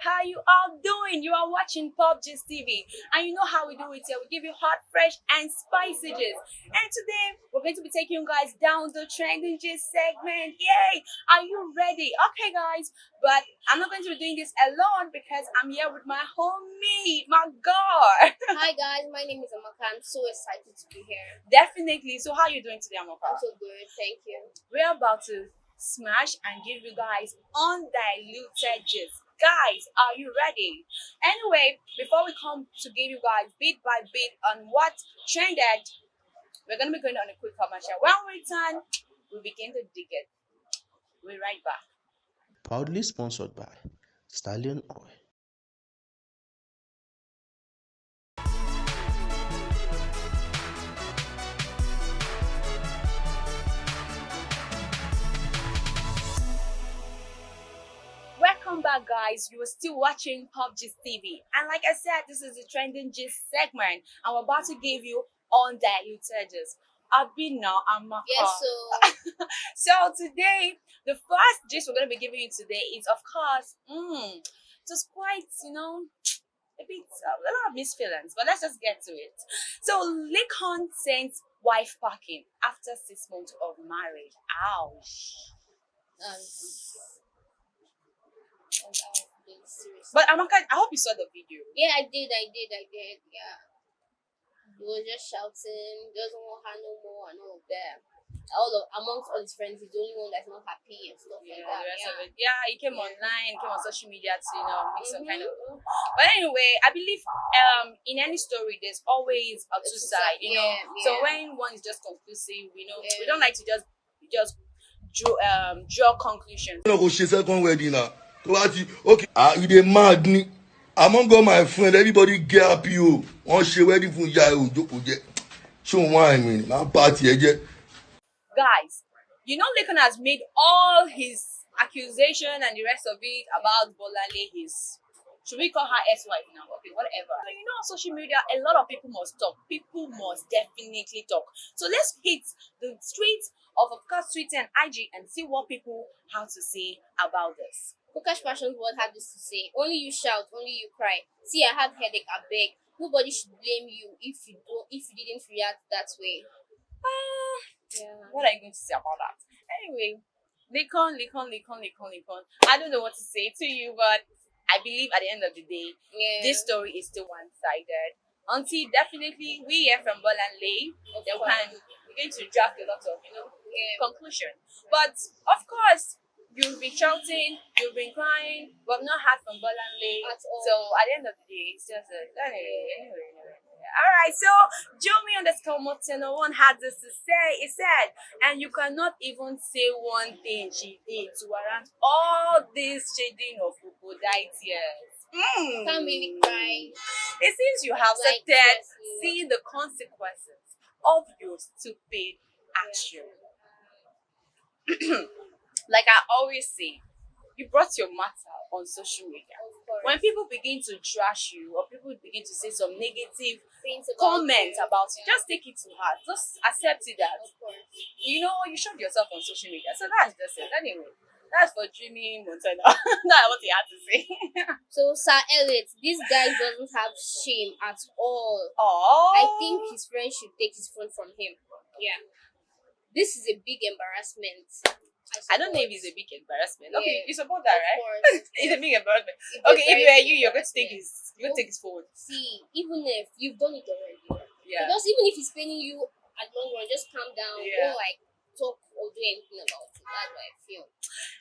How you all doing? You are watching PubG's TV, and you know how we do it here. We give you hot, fresh, and spicy gist. And today we're going to be taking you guys down the trending gist segment. Yay! Are you ready? Okay, guys. But I'm not going to be doing this alone because I'm here with my homie, my girl. Hi guys, my name is Amaka. I'm so excited to be here. Definitely. So, how are you doing today, Amaka? I'm so good, thank you. We're about to smash and give you guys undiluted gist. Guys, are you ready? Anyway, before we come to give you guys bit by bit on what trended, we're gonna be going on a quick commercial. When we return, we begin to dig it. We're right back. Proudly sponsored by Stallion Oil. Welcome back, guys. You are still watching PubG's TV, and like I said, this is the trending gist segment, and we're about to give you undiluted gist. I've been now, I'm Maka. Yes, so So today, the first gist we're going to be giving you today is, of course, just quite, a bit, a lot of misfeelings, but let's just get to it. So, Lincoln sends wife packing after 6 months of marriage. Ouch. um, seriously. But Amaka, I hope you saw the video. Yeah, I did. Yeah, he was just shouting, doesn't want her no more, and all of that. Amongst all his friends, he's the only one that's not happy and stuff like that. The rest of Yeah. it. Yeah, he came online, came on social media to, make some kind of. Mhm. But anyway, I believe in any story there's always a two side, Yeah, So yeah. when one is just conclusive, we Yeah. don't like to just draw conclusions. No go ṣe second wedding na tó bá ti okay you dey mad ni among all my friends everybody get happy o wọ́n ṣe wedding fún ìyá ẹ òjòkó jẹ ṣé òun wá ẹ̀mí ni máa bá tiẹ̀ jẹ́. Guys, Lincoln has made all his accusation and the rest of it about Bolale, his, should we call her ex-wife now? Okay, whatever. So, on social media, a lot of people must talk. People must definitely talk. So let's hit the streets of course, Twitter and IG and see what people have to say about this. Kukash Passions World had this to say: only you shout, only you cry. See, I had headache. I beg. Nobody should blame you if you didn't react that way. Yeah. What are you going to say about that? Anyway, Lincoln. I don't know what to say to you, but I believe at the end of the day, Yeah. this story is still one-sided. Until definitely we hear from Bolanle, then we're going to draft a lot of, Yeah. conclusion. But of course, you've been shouting, you've been crying, we've not heard from Bolanle. At all. So at the end of the day, it's just anyway. Alright, so Jomi_Moten1 had this to say. He said, and you cannot even say one thing she did to warrant all this shading of Upodite tears. Can't really cry. It seems you have Like, started seriously. seeing the consequences of your stupid action. Like I always say, you brought your matter on social media. Of course. When people begin to trash you or people begin to say some negative Things about comment you. about you, Yeah. just take it to heart. Just accept it that Of course. you showed yourself on social media. So that's just it. Anyway, that's for Jimmy Montana. That's what he had to say. So, Sir Elliot, this guy doesn't have shame at all. Oh, I think his friends should take his phone from him. Yeah. This is a big embarrassment. I don't know if it's a big embarrassment. Okay, Yeah. you support that, Of right? course. It's a big embarrassment. It's a Okay, if very you were big you're going to take embarrassment. his phone. See, even if you've done it already, Yeah. because even if he's paining you at long run, just calm down. Yeah. Don't talk or do anything about it. That's what I feel.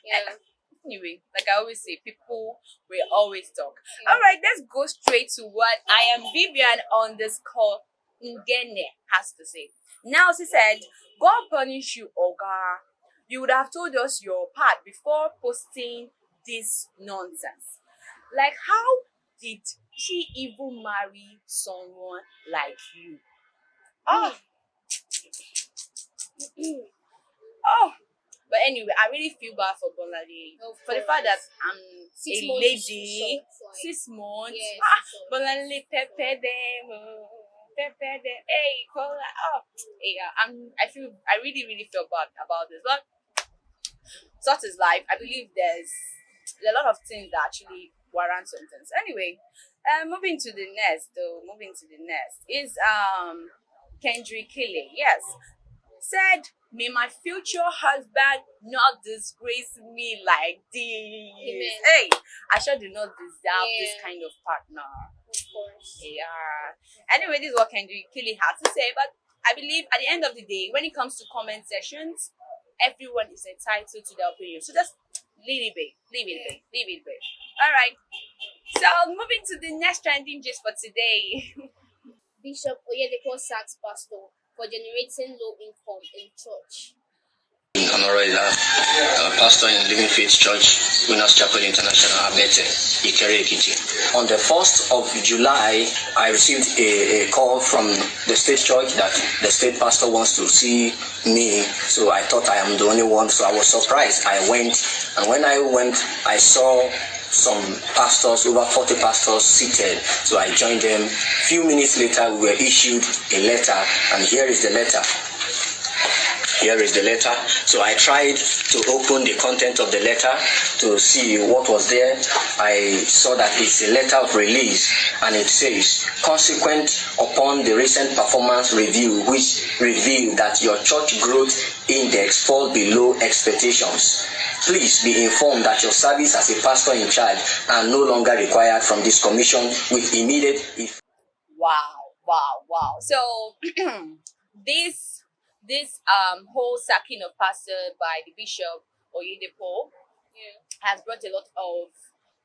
Yeah. Anyway, like I always say, people will always talk. Yeah. All right, let's go straight to what I am Vivian _Ngene has to say. Now, she said, God punish you, Oga. You would have told us your part before posting this nonsense. Like, how did she even marry someone like you? Oh. Oh. But anyway, I really feel bad for Bolade. Of For the fact that course. I'm 6 a months is lady, short, 6 months. Yes, Bolale pepper them, Hey, Kola. Oh, yeah. I really feel bad about this. But such is life. I believe there's a lot of things that actually warrant sentence. Anyway, moving to the next is Kendrick Kelly. Yes, said, "May my future husband not disgrace me like this." Amen. Hey, I sure do not deserve this Yeah. kind of partner. Of course. Yeah. Anyway, this is what Kendrick Kelly has to say. But I believe at the end of the day, when it comes to comment sessions, everyone is entitled to their opinion. So just leave it be. Leave it be. Alright. So moving to the next trending gist for today. Bishop Oyedepo sacks pastor for generating low income in church. Amoroila, pastor in Living Faith Church, Winners Chapel International, Abete, Ikere Ekiti. On the 1st of July, I received a call from the state church that the state pastor wants to see me. So I thought I am the only one, so I was surprised. I went, and when I went, I saw some pastors, over 40 pastors seated. So I joined them. Few minutes later, we were issued a letter, and here is the letter. So I tried to open the content of the letter to see what was there. I saw that it's a letter of release, and it says, "Consequent upon the recent performance review, which revealed that your church growth index fall below expectations, please be informed that your service as a pastor in charge are no longer required from this commission with immediate effect." Wow. So this whole sacking of pastor by the Bishop Oyedepo has brought a lot of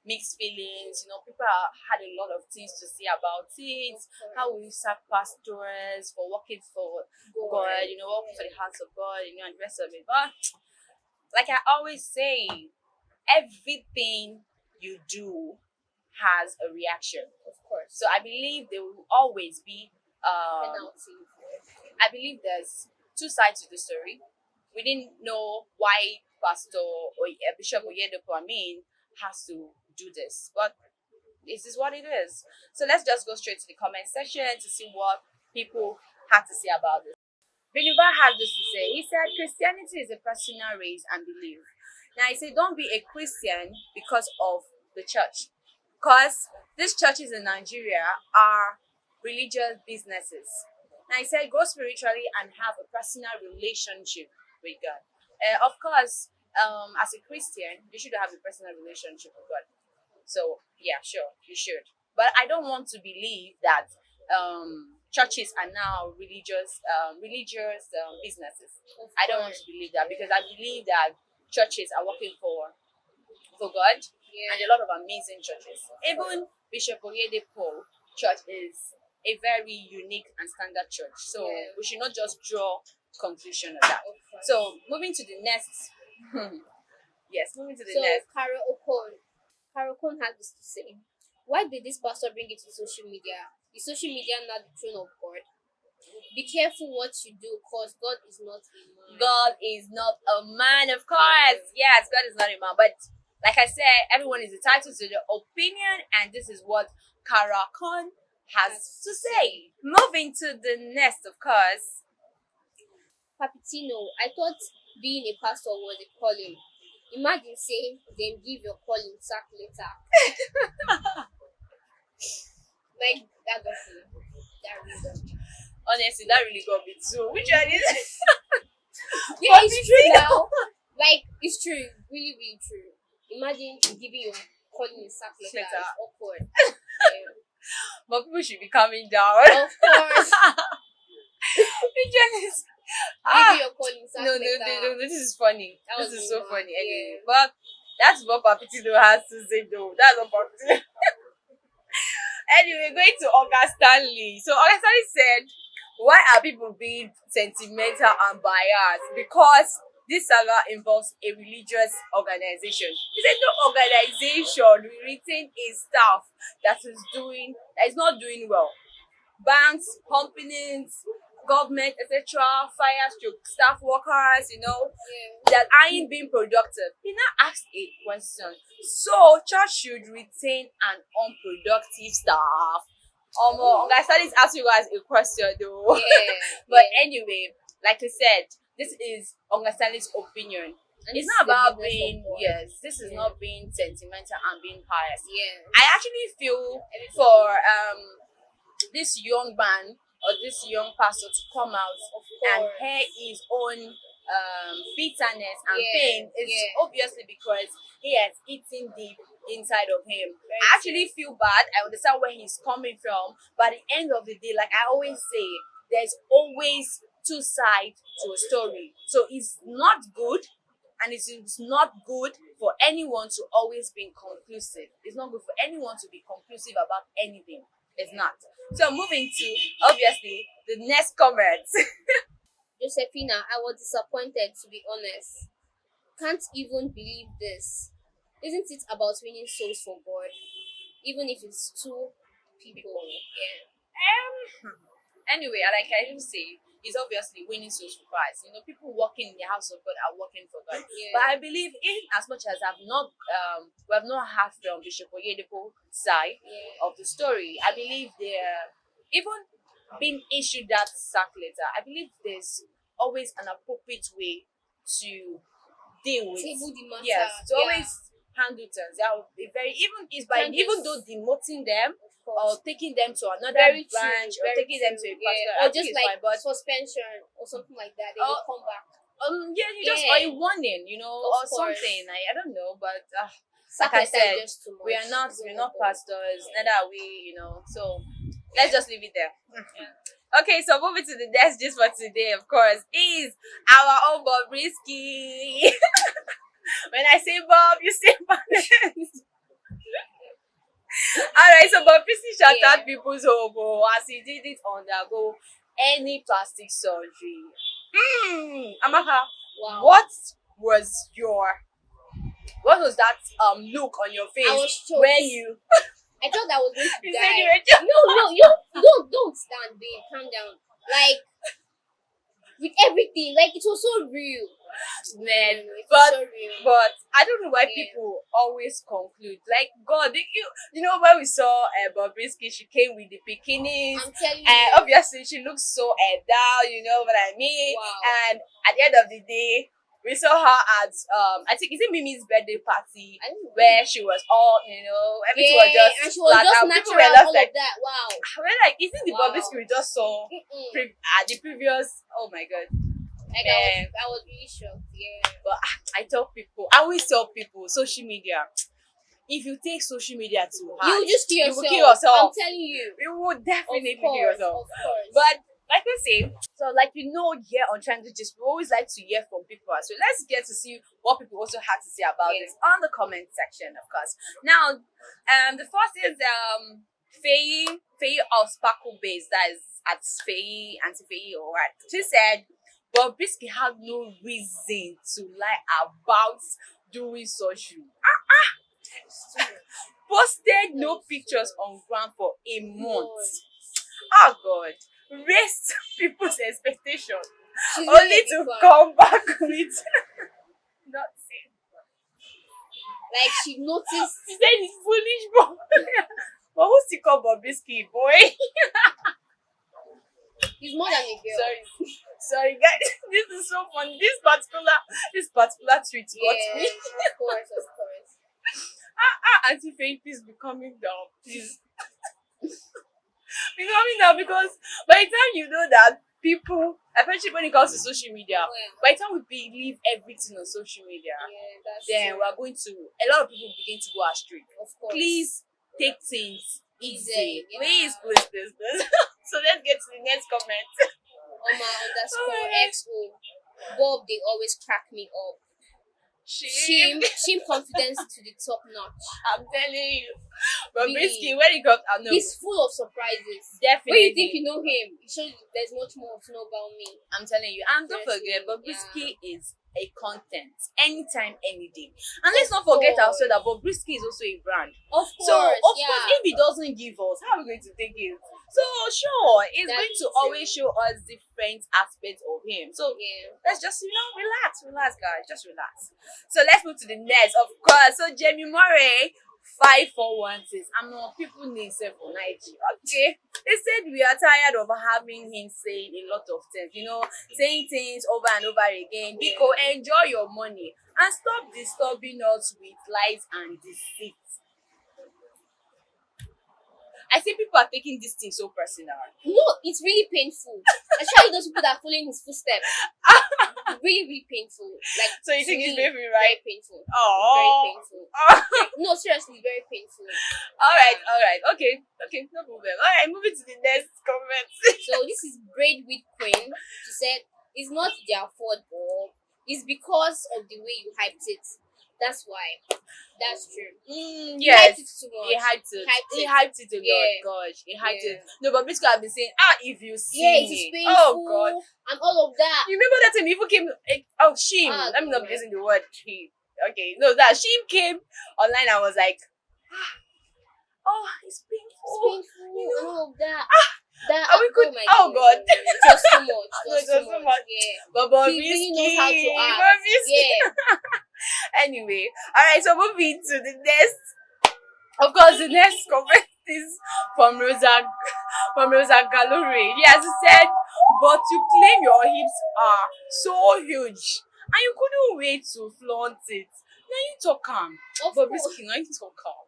mixed feelings. People had a lot of things to say about it. How will you sack pastors for working for God, working for the house of God, and the rest of it. But like I always say, everything you do has a reaction. Of course. So I believe there will always be Penalty. I believe there's two sides to the story. We didn't know why Pastor or Bishop Oyedepo has to do this, but this is what it is. So let's just go straight to the comment section to see what people had to say about this. Beniva has this to say. He said, "Christianity is a personal race and belief." Now I say, don't be a Christian because of the church, because these churches in Nigeria are religious businesses. Now I said, go spiritually and have a personal relationship with God. Of course, as a Christian, you should have a personal relationship with God. So yeah, sure, you should. But I don't want to believe that churches are now religious businesses. I don't want to believe that, because I believe that churches are working for God, and a lot of amazing churches. Even Bishop Oyedepo Church is a very unique and standard church. So we should not just draw conclusion of that. So moving to the next. Next. Carol Okon has this to say. Why did this pastor bring it to social media? Is social media not the throne of God? Be careful what you do, because God is not a man. God is not a man, of course. Yes, God is not a man. But like I said, everyone is entitled to their opinion, and this is what Carol Okon has to say. Moving to the next, of course. Papitino, I thought being a pastor was a calling. Imagine saying, "Then give your calling sack later." Like that got me. That really. Honestly, that really got me too. Which one is it? Yeah, it's true now. Like, it's true. Really, really true. Imagine giving your calling sack later. It's awkward. But people should be calming down. Of course. Which one is? Giving your calling sack No, later. this is funny. That This was is so really funny. bad. Anyway, but that's what Papitino has to say, though. That's what Papitino. Anyway, going to August Stanley. So August Stanley said, "Why are people being sentimental and biased? Because this saga involves a religious organization." He said, "No organization will retain a staff that is not doing well. Banks, companies, government, etc., fire stroke staff workers, that aren't being productive." He now asked a question. So church should retain an unproductive staff. I started asking you guys a question though. But anyway, like I said, this is Stanley's opinion. And It's this not is the about business of being, God. yes, this is Yeah. not being sentimental and being pious. Yeah. I actually feel for this young man or this young pastor to come out Of and course. hear his own bitterness and Yeah, pain is yeah. obviously because he has eaten deep inside of him. Very I actually feel bad. I understand where he's coming from, but at the end of the day, like I always say, there's always two sides to a story. So it's not good, and it is not good for anyone to always be conclusive. It's not good for anyone to be conclusive about anything. It's not. So moving to obviously the next comment. Josephina, I was disappointed, to be honest. Can't even believe this. Isn't it about winning souls for God? Even if it's two people. Yeah. Anyway, like I didn't say, it's obviously winning souls for Christ. You know, people working in the house of God are working for God. Yeah. But I believe, in as much as we have not heard from Bishop Oyedepo side Yeah. of the story, I believe they're even being issued that sack letter. I believe there's always an appropriate way to deal with. Table the matter. Yes, to Yeah. always handle things. That would be very even is by Can't even just- though demoting them Of course. or taking them to another Very true, branch or very taking them to true, a pastor. yeah. I Or think just it's like fine, but suspension or something like that. They Oh, will come back. yeah, you just Yeah. or a warning, you know, Of or course. something. I don't know, but Sack like I letter is said, just too much. we're not It's overboard. pastors, neither are we, you know. So let's just leave it there. Okay, so moving to the next gist for today, of course, is our own Bobrisky. When I say Bob, you say Bob. Alright, so Bobrisky shout Yeah. out people's hope as he didn't undergo any plastic surgery. Amaka, Wow. what was that look on your face I was shocked. when you I thought that was going to you die. said you were just No, you don't stand, babe. Calm down. Like with everything, like it was so real. man, It was but so real. but I don't know why Yeah. people always conclude like God. You know when we saw Bobrisky, she came with the bikinis. I'm telling you. And obviously she looks so down, you know what I mean? Wow. And at the end of the day, we saw her at I think is it Mimi's birthday party I don't know. where she was all, you know, everything was Yeah, just and she was flat, just and people natural, were just all like, of that. Wow. we're like, isn't the Wow. Bobrisky we just saw Mm-mm. the previous? Oh my God! Like Man. I was really shocked. Yeah. But I always tell people, social media. If you take social media too hard, You just kill you yourself. will kill yourself. I'm telling you. You will definitely Of course, kill yourself. Of course. But like I say, so like here on Trying to Just, we always like to hear from people. So let's get to see what people also had to say about Yeah. this on the comment section, of course. Now, the first is Faye of Sparkle Base, that is at Faye, Auntie Faye, or what? She said, Bobrisky had no reason to lie about doing surgery. Posted no pictures on ground for a month. Oh God, raised people's expectation She's only really to fun. come back with nothing. Like she noticed. She said it's foolish, bro. But who's still called Bobrisky, boy? He's more than a girl. Sorry, guys. This is so funny. This particular tweet got Yeah, me. of course. Auntie Faye, please be coming down, please. Be coming down because by the time you know that people, especially when it comes to social media, Well, by the time we believe everything on social media, yeah, that's then true. we are going to a lot of people begin to go astray. Of course. Please take things easy. Yeah. Please. So let's get to the next comment. _XO. Bob, they always crack me up. Shame confidence to the top notch. I'm telling you. But Really. basically, when it comes, I know. He's full of surprises. Definitely. When you think you know him, it shows you there's much more to know about me. I'm telling you. And don't Seriously, forget, Bobrisky is a content. Anytime, any day. And let's not forget course. also that Bobrisky is also a brand. Of course. So, of yeah. course, if he doesn't give us, how are we going to take it? So, sure, it's That going to is always show us different aspects of him. So, Yeah. let's just, relax, guys. Just relax. So, let's move to the next, of course. So, Jamie Murray 5416. I'm not people need for Nigeria. Okay. They said we are tired of having him saying a lot of things, saying things over and over again. Because enjoy your money and stop disturbing us with lies and deceit. I see people are taking this thing so personal. No, it's really painful. Especially those people that are following his footsteps. Really, really painful. Like, So you think it's really very right? Very painful. Oh, Very painful. Like, no, seriously, very painful. all right, okay, no problem. All right, moving to the next comment. So this is Braid with Queen. She said it's not their fault, but it's because of the way you hyped it. That's why. That's true. He Yes. hyped it too much. He hyped it. He Hyped hyped it a lot. Yeah. Gosh, he hyped Yeah. it. No, but basically, I've been saying, if you see Yeah, it is me, painful. oh God, And all of that. you remember that time Ifu came? Shim. Ah, Let me not God. be using the word he. Okay, no, that Shim came online. I was like, it's It's painful. painful and all of that. we could- my oh, God. It was too much. No, it was too much. Yeah. But He really knows how to act. Bobrisky. Yeah. Anyway, all right. So moving to the next. Of course, the next comment is from Rosa Gallery. He has said, "But you claim your hips are so huge, and you couldn't wait to flaunt it. Now you talk calm, Of but course. Bobrisky, now you talk calm."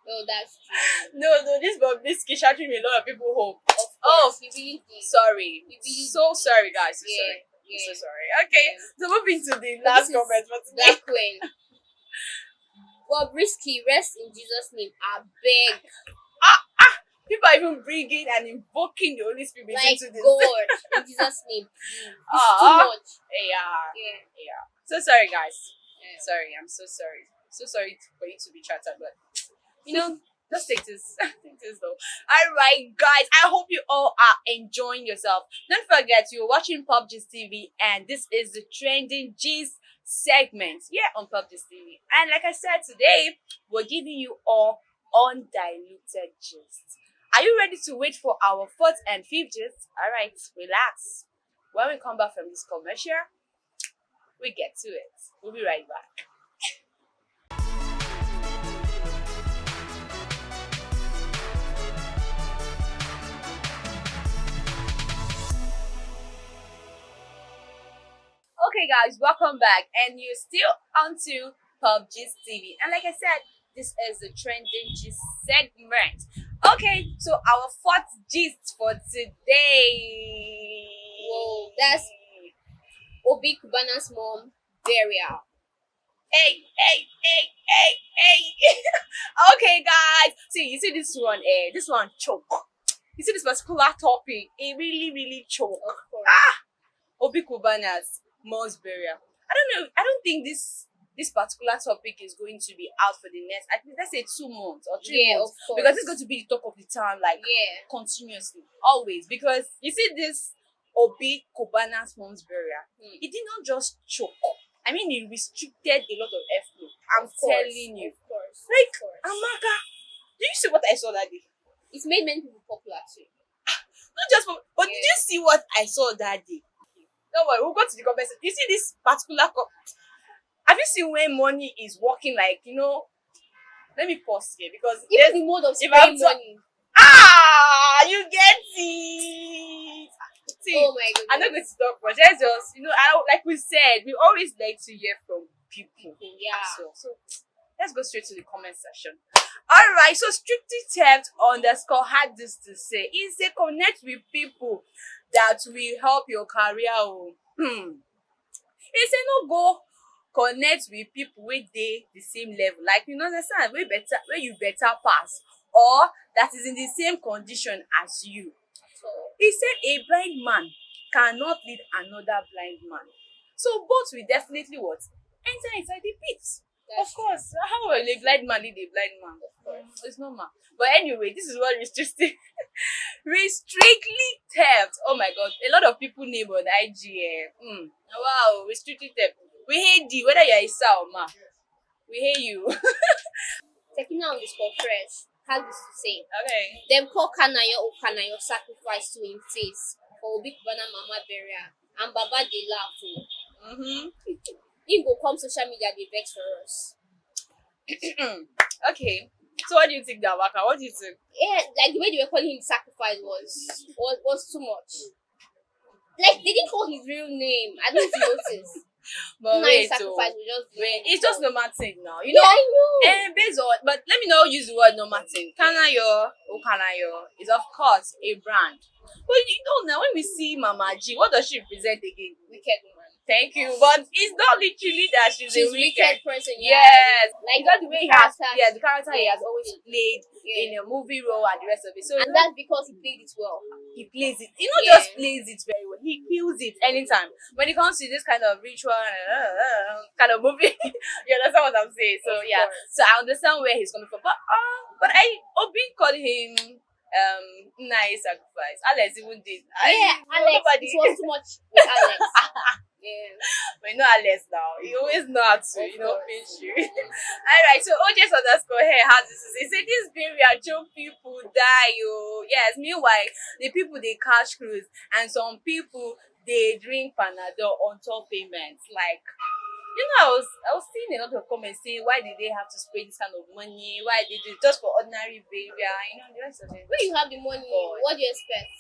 No, that's true. No, this Bobrisky shouting a lot of people hope. Of course, he really did. Sorry, He really so did. sorry, guys. So Yeah, sorry. yeah. So sorry. Okay, Yeah. so moving to the But last this is comment for today. Black Queen. Bobrisky, rest in Jesus' name. I beg. People are even bringing and invoking the Holy Spirit Like into this. God, in Jesus' name. It's too Ah. much. Yeah. Yeah. So sorry, guys. Yeah. Sorry, I'm so sorry. So sorry for you to be chattered, but just take this. Take this though. Alright, guys. I hope you all are enjoying yourself. Don't forget you're watching PubGist TV, and this is the trending gist segment here on PubGist TV. And like I said today, we're giving you all undiluted gist. Are you ready to wait for our fourth and fifth gist? Alright, relax. When we come back from this commercial, we get to it. We'll be right back. Okay, guys, welcome back, and you're still onto PubGist TV. And like I said, this is the trending gist segment. Okay, so our fourth gist for today. Whoa, that's Obi Kubana's mom burial. Hey. Okay, guys. See, you see this one, this one choke. You see this particular topic, it really choke. Of course. Obi Kubana's mom's burial. I don't think this particular topic is going to be out for the next, I think let's say 2 months or 3 Yeah, months. of course. Because it's going to be the talk of the town, like Yeah. continuously, always. Because you see this Obi Kubana's mom's burial, it did not just choke. I mean, it restricted a lot of airflow. I'm Of course, telling you. Of course. Like, of course. Amaka, did you see what I saw that day? It's made many people popular too. Not just for, but did you see what I saw that day? Don't worry, we'll go to the comment section. You see this particular have you seen when money is working like, let me pause here because Even the mode of if I'm spending to- money. you get it. See, Oh my goodness. I'm not going to talk much. Let's just, like we said, we always like to hear from people. Yeah. So let's go straight to the comment section. Alright, so Strictly Theft _ had this to say. He say connect with people that will help your career. He say no go connect with people with the same level. Like, understand, where you better pass, or that is in the same condition as you. So, He said a blind man cannot lead another blind man. So both will definitely what? Enter inside the pit. Of course. How will a blind man lead a blind man? Of course. It's normal. But anyway, this is what Strictly Theft. Oh my god. A lot of people name on IG. Wow, Strictly Theft. We hate you, whether you're a Isa or ma. We hate you. Tekina on the spot fresh has this to say. Okay. Them call Kanayo Kanayo sacrifice to him face for Obi Kubana mama burial. And Baba they laugh. Mm-hmm. He go come social media, they vex for us. Okay. So what do you think, Davaka? What do you think? Yeah, like the way they were calling him sacrifice was too much. Like they didn't call his real name. I don't know if you noticed. But Now wait, sacrifice was just wait, it's just normal thing now. You yeah, know, I know. based on, but let me not use the word normal thing. Kanayo, Okanayo is of course a brand. But you know now when we see Mama G, what does she represent again? Wicked woman. Thank you. But it's not literally that she's a wicked wicked. person. Yes. Like Because the way he has, character- the character he has always played Yeah. in a movie role and the rest of it. So And you know, that's because he played it well. he plays it. He not Yeah. just plays it very well. He kills it anytime. When it comes to this kind of ritual kind of movie, you understand what I'm saying. So Of yeah. course. So I understand where he's coming from. But I Obi called him nice sacrifice. Alex even did. Alex, Nobody. it was too much with Alex. Yeah. But you know Alex now. He always know how to, Of pinch you. Alright, so OJ's underscore here has this to say. Say this baby are joke people die, Yes, meanwhile, the people they cash cruise and some people they drink Panadol on top payments. Like I was seeing a lot of comments saying why did they have to spray this kind of money? Why did it just for ordinary behavior? The rest of it. When you have the money, what do you expect?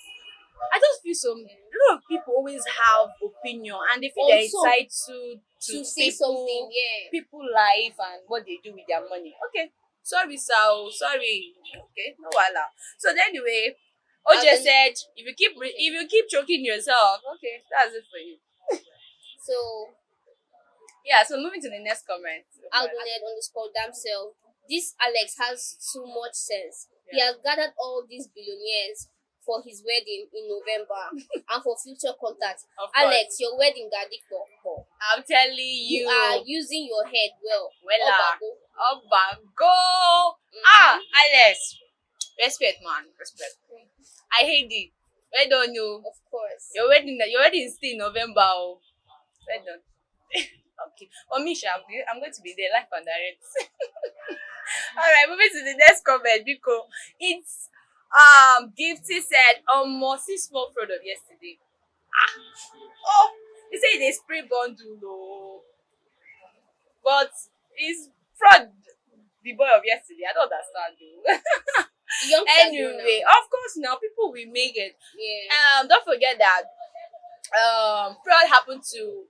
I just feel a lot of people always have opinion and they feel they're Also, entitled to say something, yeah. people life and what they do with their money. Okay, sorry, sir. Sorry. Okay, no wala. So then anyway, OJ said if you keep choking yourself, okay, that's it for you. So Yeah. So moving to the next comment. Algonet_damsel. This Alex has too much sense. He has gathered all these billionaires for his wedding in November and for future contacts. Of course. Alex, your wedding gadi for. I'm telling you. You are using your head well. Obago. Alex. Respect, man. Respect. I hate it. Well done, you. Of course. Your wedding is still in November. Oh. Well done. Okay. For me, I'm going to be there live and direct. Alright, moving to the next comment because it's Gifty said see small product yesterday. He said they spray bundle though. But it's fraud the boy of yesterday. I don't understand though. Anyway, of course now people will make it. Yeah. Don't forget that fraud happened to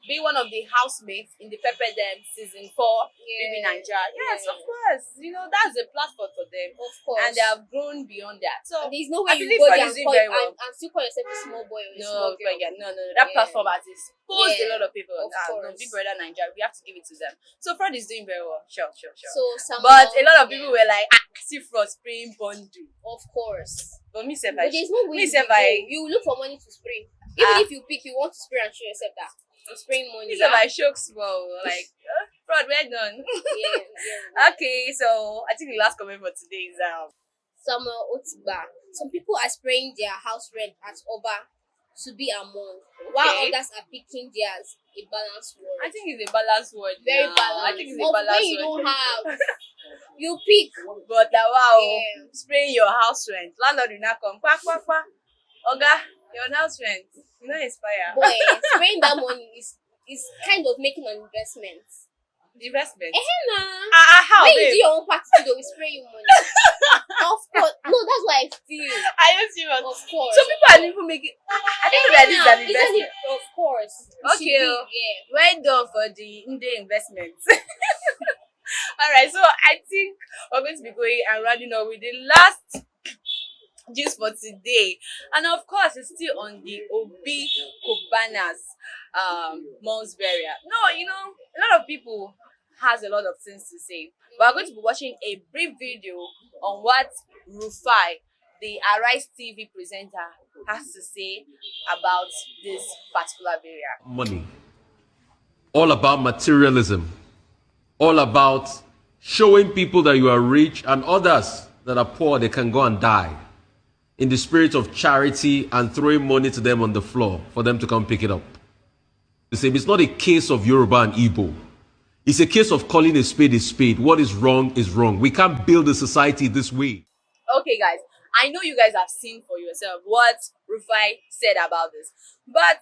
be one of the housemates in the Pepper Dem season 4 Baby Nigeria. Yes, of course. That's a platform for them. Of course. And they have grown beyond that. So and there's no way I you believe go Fred there is and, doing very well. and still call yourself a small boy or a No, small girl. no. That platform has exposed a lot of people. Of course. Big Brother Nigeria, we have to give it to them. So Fred is doing very well. Sure. So But a lot of people were like, see Fred spraying bundle. Of course. But me, But there's no way you look for money to spray. Even if you pick, you want to spray and show yourself that I'm spraying money. These are my shocks, well, like, Fred, we're done. Yeah. Okay, so I think the last comment for today is Samuel Otiba. Some people are spraying their house rent at Oba to be among, while others are picking theirs. A balanced word. I think it's a balanced word. Very now. balanced. I think it's a balanced when you word. don't have, you pick. But wow, Yeah. spraying your house rent. Landlord will not come. Quack, quack, quack. Oga, your house rent. You know, inspire. Boy, spraying that money is kind of making an investment. Investment. How? When you do your own party, they will spray you money. Of course. No, that's what I feel. Are you serious? Of course. Some people are even making. I didn't know that this is an investment. Of course. Okay. Yeah. Well done for the in-day investment. Alright, so I think we're going to be going and rounding up with the last gist for today. And of course, it's still on the Obi Kubanas mom's burial. No, a lot of people has a lot of things to say. We're going to be watching a brief video on what Rufai, the Arise TV presenter, has to say about this particular burial. Money. All about materialism. All about showing people that you are rich and others that are poor, they can go and die. In the spirit of charity and throwing money to them on the floor for them to come pick it up. The same. It's not a case of Yoruba and Igbo. It's a case of calling a spade a spade. What is wrong is wrong. We can't build a society this way. Okay, guys. I know you guys have seen for yourself what Rufai said about this. But,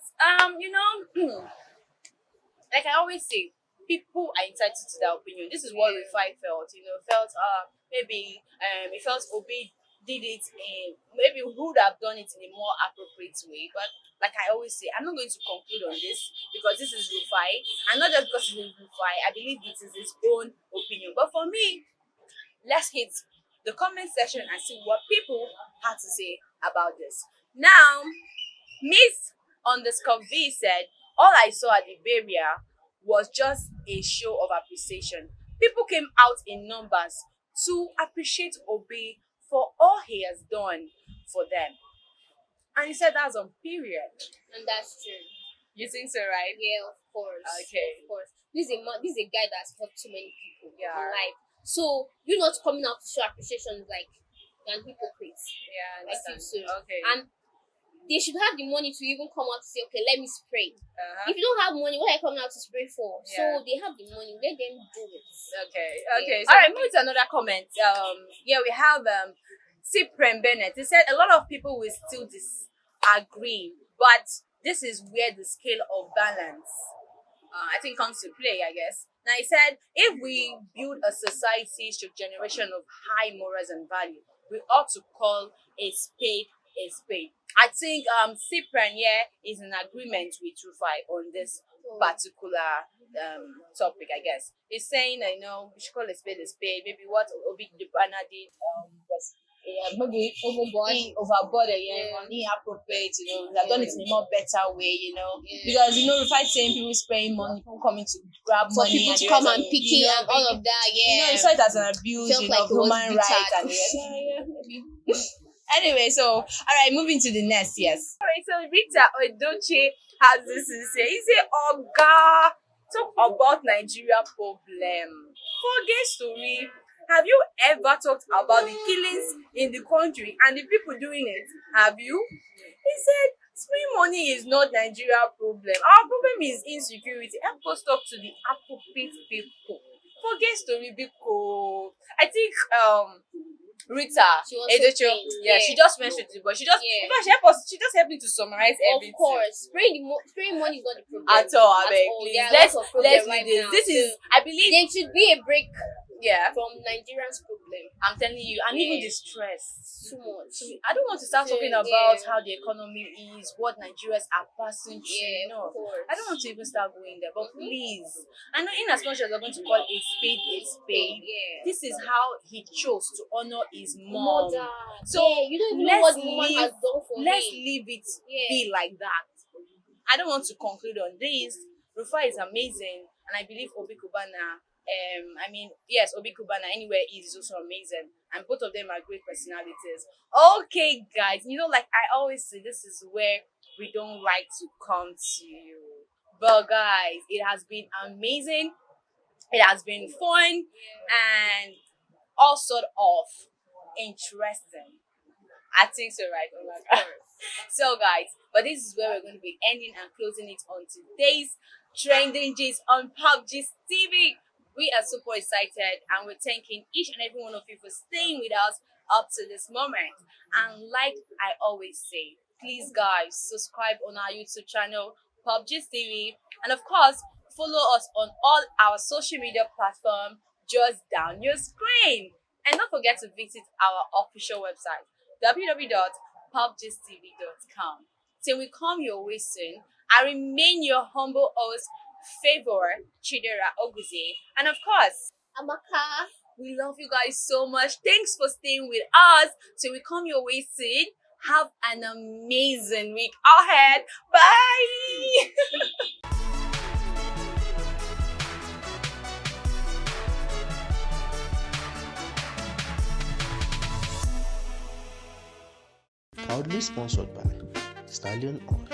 like I always say, people are entitled to their opinion. This is what Rufai felt. Felt maybe he felt Obi did it in, maybe would have done it in a more appropriate way. But like I always say, I'm not going to conclude on this because this is Rufai, and not just because it is Rufai. I believe it is his own opinion. But for me, let's hit the comment section and see what people had to say about this. Now, Miss underscore V said, all I saw at the barrier was just a show of appreciation. People came out in numbers to appreciate Obi for all he has done for them. And he said that's on period. And that's true. You think so, right? Yeah, of course. Okay. Of course. This is a guy that's helped too many people Yeah. in life. So you not coming out to show appreciation is like an hypocrite. Yeah, I think so. Okay. And they should have the money to even come out to say, okay, let me spray. Uh-huh. If you don't have money, what are you coming out to spray for? Yeah. So they have the money, let them do it. Okay. Yeah. So, all right, moving to another comment. We have Cyprian Bennett. He said a lot of people will still disagree, but this is where the scale of balance, I think, comes to play, I guess. Now, he said, if we build a society through generation of high morals and value, we ought to call a spade a spade. I think Cyprian here is in agreement with Rufai on this particular topic, I guess. He's saying, we should call a spade a spade. Maybe what Obi Dubana did was maybe overboarded, inappropriate, they've done it in a more better way, because Rufai saying people spraying money, people coming to grab For money, people and to the come rest and of it, pick it and all of that, he saw it as an abuse, Felt like of it was human bitter. rights and the rest. Maybe. Anyway, so all right, moving to the next, yes. All right, so Rita Odoche has this to say. He say, Oga, talk about Nigeria problem. Forget story. Have you ever talked about the killings in the country and the people doing it? Have you? He said, spring money is not Nigeria problem. Our problem is insecurity. Help us talk to the appropriate people. Forget story because I think Rita Edocho, she just mentioned it, but she just in fact she just helped me to summarize everything. Of course, spraying money is not the problem At all. I beg, please. Let's right do this. now. This is, I believe, there should be a break from Nigerians' problem. I'm telling you, and even the stress. Too much. I don't want to start talking about how the economy is, what Nigerians are passing through. No, of course. I don't want to even start going there. But please, I know in as much as we're going to call a spade, this is how he chose to honor his mom. Mother. So you don't even know what the woman has done for let's him. leave it be like that. I don't want to conclude on this. Rufai is amazing, and I believe Obi Kubana. Obi Kubana anywhere is also amazing, and both of them are great personalities. Okay, guys, like I always say, this is where we don't like to come to you. But guys, it has been amazing. It has been fun and all sort of interesting. I think so, right? So, guys, but this is where we're going to be ending and closing it on today's trending gist on PUBG TV. We are super excited and we're thanking each and every one of you for staying with us up to this moment. And like I always say, please guys, subscribe on our YouTube channel, PUBG TV, and of course, follow us on all our social media platforms just down your screen. And don't forget to visit our official website, www.pubgtv.com. Till we come your way soon, I remain your humble host, Favor Chidera Oguze, and of course, Amaka. We love you guys so much. Thanks for staying with us. Till we come your way soon, have an amazing week ahead. Bye. Proudly sponsored by Stallion Oil.